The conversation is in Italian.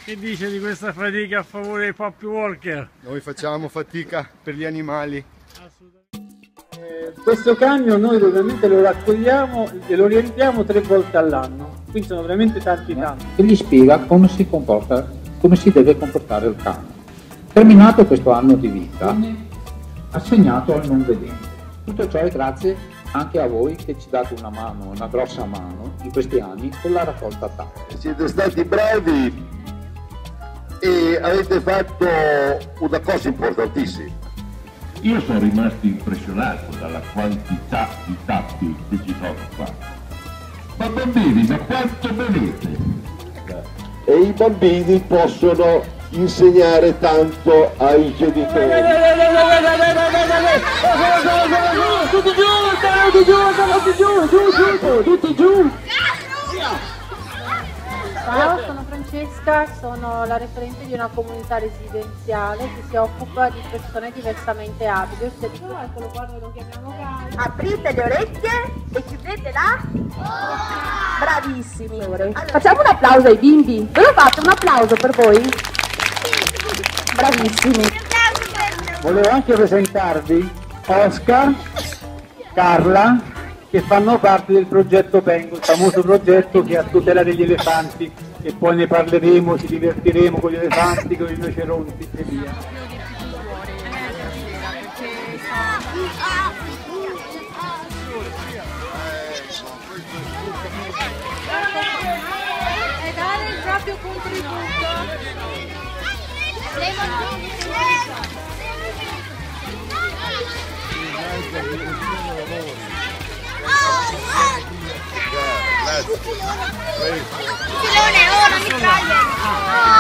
Che dice di questa fatica a favore dei puppy walker? Noi facciamo fatica per gli animali. Questo camion noi ovviamente lo raccogliamo e lo riempiamo 3 volte all'anno, quindi sono veramente tanti. E gli spiega come si comporta, come si deve comportare il camion. Terminato questo anno di vita, assegnato al non vedente. Tutto ciò è grazie anche a voi che ci date una mano, una grossa mano in questi anni con la raccolta taglia. Siete stati bravi e avete fatto una cosa importantissima. Io sono rimasto impressionato dalla quantità di tappi che ci sono qua. Ma bambini, ma quanto bevete? E i bambini possono insegnare tanto ai genitori. Tutti giù! Ciao, sono Francesca, sono la referente di una comunità residenziale che si occupa di persone diversamente abili. Eccolo qua, noi lo chiamiamo cane. Aprite le orecchie e chiudete la... Bravissimi! Facciamo un applauso ai bimbi. Ve lo fate un applauso per voi? Bravissimi! Volevo anche presentarvi Oscar, Carla, che fanno parte del progetto Pengo, il famoso progetto che è a tutela degli elefanti, e poi ne parleremo, ci divertiremo con gli elefanti, con i rinoceronti e via. E dare il proprio contributo. Filone, ora mi taglia!